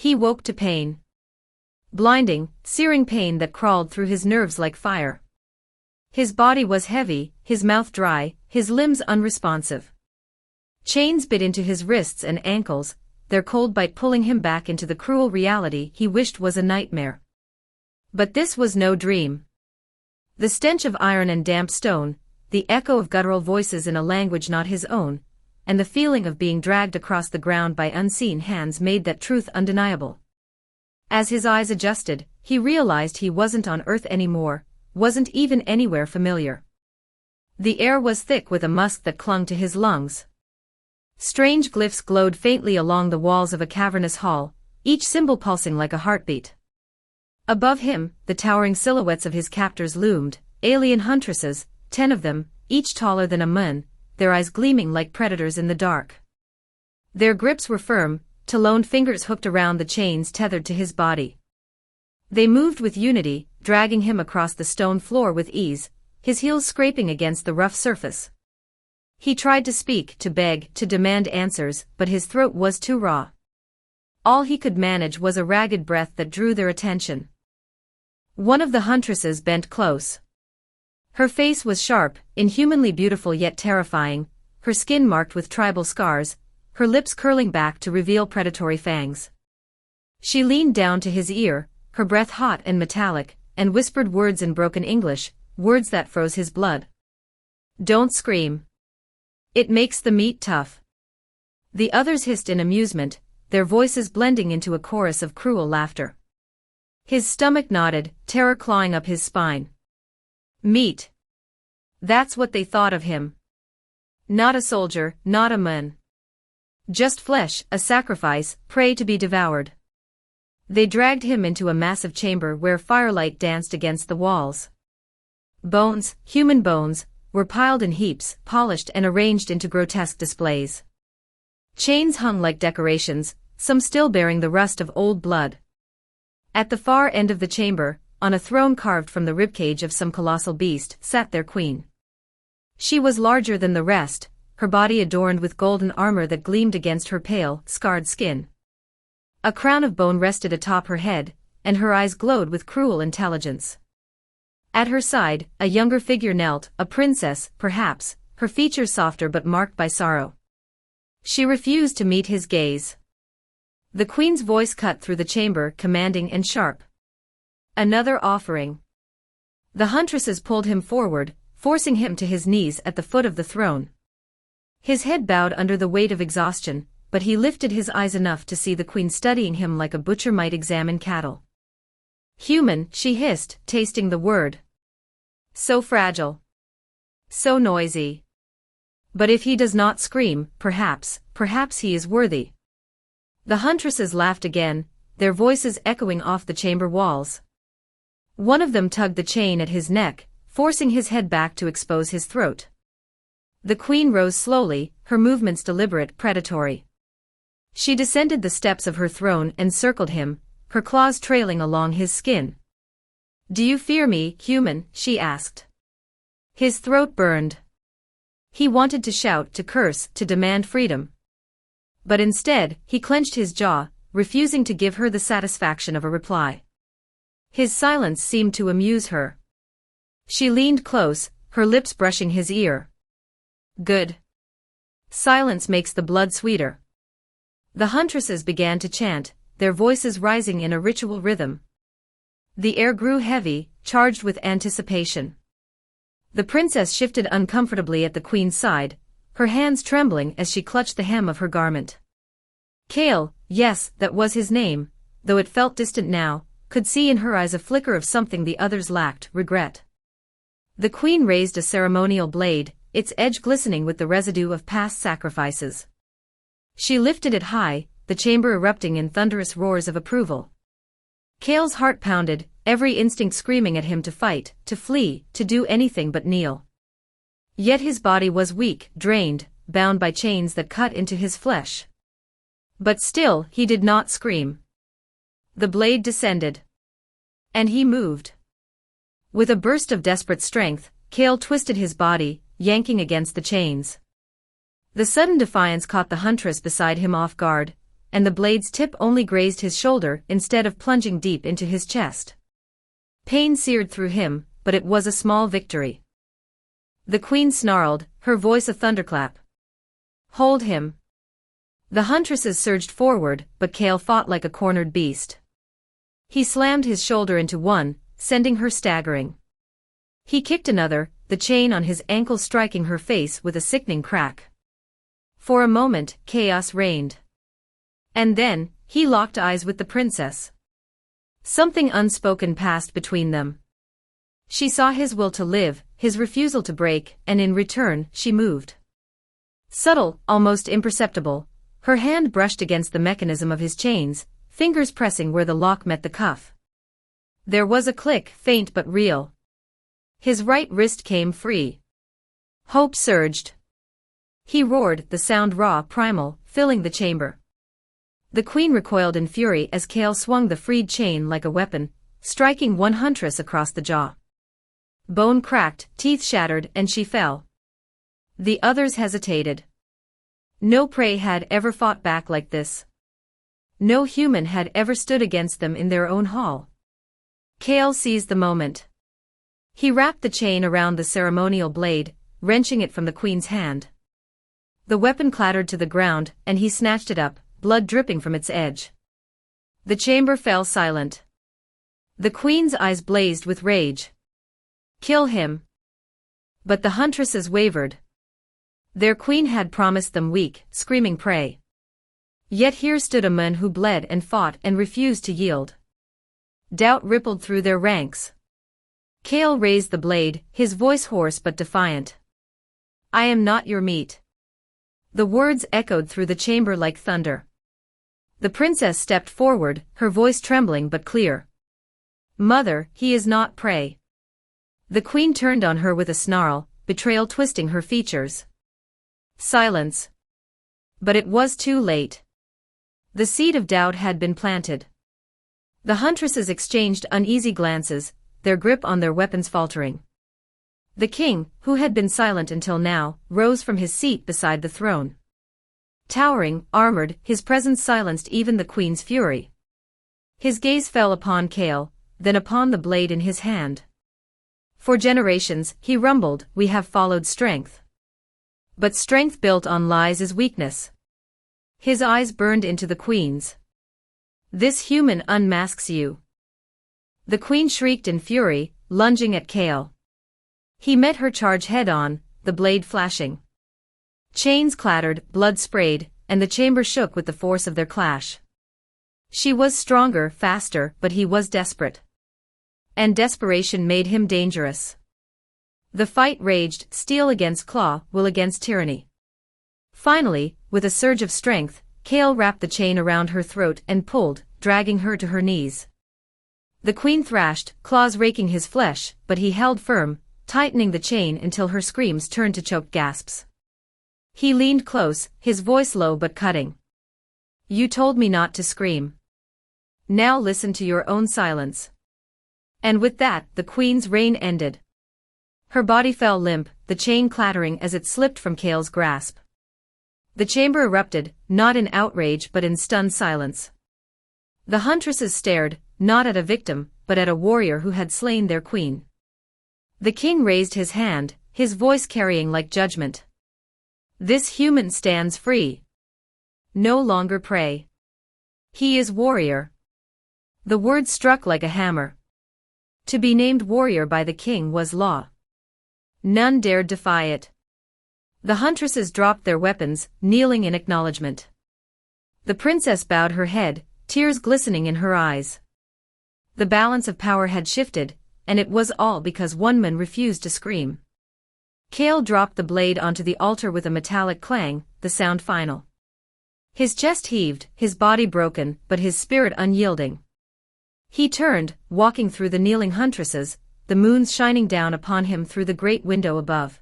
He woke to pain. Blinding, searing pain that crawled through his nerves like fire. His body was heavy, his mouth dry, his limbs unresponsive. Chains bit into his wrists and ankles, their cold bite pulling him back into the cruel reality he wished was a nightmare. But this was no dream. The stench of iron and damp stone, the echo of guttural voices in a language not his own, and the feeling of being dragged across the ground by unseen hands made that truth undeniable. As his eyes adjusted, he realized he wasn't on Earth anymore, wasn't even anywhere familiar. The air was thick with a musk that clung to his lungs. Strange glyphs glowed faintly along the walls of a cavernous hall, each symbol pulsing like a heartbeat. Above him, the towering silhouettes of his captors loomed, alien huntresses, 10 of them, each taller than a moon, their eyes gleaming like predators in the dark. Their grips were firm, taloned fingers hooked around the chains tethered to his body. They moved with unity, dragging him across the stone floor with ease, his heels scraping against the rough surface. He tried to speak, to beg, to demand answers, but his throat was too raw. All he could manage was a ragged breath that drew their attention. One of the huntresses bent close. Her face was sharp, inhumanly beautiful yet terrifying, her skin marked with tribal scars, her lips curling back to reveal predatory fangs. She leaned down to his ear, her breath hot and metallic, and whispered words in broken English, words that froze his blood. "Don't scream. It makes the meat tough." The others hissed in amusement, their voices blending into a chorus of cruel laughter. His stomach knotted, terror clawing up his spine. Meat. That's what they thought of him. Not a soldier, not a man. Just flesh, a sacrifice, prey to be devoured. They dragged him into a massive chamber where firelight danced against the walls. Bones, human bones, were piled in heaps, polished and arranged into grotesque displays. Chains hung like decorations, some still bearing the rust of old blood. At the far end of the chamber, on a throne carved from the ribcage of some colossal beast, sat their queen. She was larger than the rest, her body adorned with golden armor that gleamed against her pale, scarred skin. A crown of bone rested atop her head, and her eyes glowed with cruel intelligence. At her side, a younger figure knelt, a princess, perhaps, her features softer but marked by sorrow. She refused to meet his gaze. The queen's voice cut through the chamber, commanding and sharp. "Another offering." The huntresses pulled him forward, forcing him to his knees at the foot of the throne. His head bowed under the weight of exhaustion, but he lifted his eyes enough to see the queen studying him like a butcher might examine cattle. "Human," she hissed, tasting the word. "So fragile. So noisy. But if he does not scream, perhaps he is worthy." The huntresses laughed again, their voices echoing off the chamber walls. One of them tugged the chain at his neck, forcing his head back to expose his throat. The queen rose slowly, her movements deliberate, predatory. She descended the steps of her throne and circled him, her claws trailing along his skin. "Do you fear me, human?" she asked. His throat burned. He wanted to shout, to curse, to demand freedom. But instead, he clenched his jaw, refusing to give her the satisfaction of a reply. His silence seemed to amuse her. She leaned close, her lips brushing his ear. "Good. Silence makes the blood sweeter." The huntresses began to chant, their voices rising in a ritual rhythm. The air grew heavy, charged with anticipation. The princess shifted uncomfortably at the queen's side, her hands trembling as she clutched the hem of her garment. Kale, yes, that was his name, though it felt distant now, could see in her eyes a flicker of something the others lacked, regret. The queen raised a ceremonial blade, its edge glistening with the residue of past sacrifices. She lifted it high, the chamber erupting in thunderous roars of approval. Kale's heart pounded, every instinct screaming at him to fight, to flee, to do anything but kneel. Yet his body was weak, drained, bound by chains that cut into his flesh. But still, he did not scream. The blade descended. And he moved. With a burst of desperate strength, Kale twisted his body, yanking against the chains. The sudden defiance caught the huntress beside him off guard, and the blade's tip only grazed his shoulder instead of plunging deep into his chest. Pain seared through him, but it was a small victory. The queen snarled, her voice a thunderclap. "Hold him." The huntresses surged forward, but Kale fought like a cornered beast. He slammed his shoulder into one, sending her staggering. He kicked another, the chain on his ankle striking her face with a sickening crack. For a moment, chaos reigned. And then, he locked eyes with the princess. Something unspoken passed between them. She saw his will to live, his refusal to break, and in return, she moved. Subtle, almost imperceptible, her hand brushed against the mechanism of his chains, fingers pressing where the lock met the cuff. There was a click, faint but real. His right wrist came free. Hope surged. He roared, the sound raw, primal, filling the chamber. The queen recoiled in fury as Kale swung the freed chain like a weapon, striking one huntress across the jaw. Bone cracked, teeth shattered, and she fell. The others hesitated. No prey had ever fought back like this. No human had ever stood against them in their own hall. Kale seized the moment. He wrapped the chain around the ceremonial blade, wrenching it from the queen's hand. The weapon clattered to the ground, and he snatched it up, blood dripping from its edge. The chamber fell silent. The queen's eyes blazed with rage. "Kill him." But the huntresses wavered. Their queen had promised them weak, screaming prey. Yet here stood a man who bled and fought and refused to yield. Doubt rippled through their ranks. Kale raised the blade, his voice hoarse but defiant. "I am not your meat." The words echoed through the chamber like thunder. The princess stepped forward, her voice trembling but clear. "Mother, he is not prey." The queen turned on her with a snarl, betrayal twisting her features. Silence. But it was too late. The seed of doubt had been planted. The huntresses exchanged uneasy glances, their grip on their weapons faltering. The king, who had been silent until now, rose from his seat beside the throne. Towering, armored, his presence silenced even the queen's fury. His gaze fell upon Kale, then upon the blade in his hand. "For generations," he rumbled, "we have followed strength. But strength built on lies is weakness." His eyes burned into the queen's. "This human unmasks you." The queen shrieked in fury, lunging at Kale. He met her charge head-on, the blade flashing. Chains clattered, blood sprayed, and the chamber shook with the force of their clash. She was stronger, faster, but he was desperate. And desperation made him dangerous. The fight raged, steel against claw, will against tyranny. Finally, with a surge of strength, Kale wrapped the chain around her throat and pulled, dragging her to her knees. The queen thrashed, claws raking his flesh, but he held firm, tightening the chain until her screams turned to choked gasps. He leaned close, his voice low but cutting. "You told me not to scream. Now listen to your own silence." And with that, the queen's reign ended. Her body fell limp, the chain clattering as it slipped from Kale's grasp. The chamber erupted, not in outrage but in stunned silence. The huntresses stared, not at a victim, but at a warrior who had slain their queen. The king raised his hand, his voice carrying like judgment. "This human stands free. No longer prey. He is warrior." The word struck like a hammer. To be named warrior by the king was law. None dared defy it. The huntresses dropped their weapons, kneeling in acknowledgement. The princess bowed her head, tears glistening in her eyes. The balance of power had shifted, and it was all because one man refused to scream. Kale dropped the blade onto the altar with a metallic clang, the sound final. His chest heaved, his body broken, but his spirit unyielding. He turned, walking through the kneeling huntresses, the moons shining down upon him through the great window above.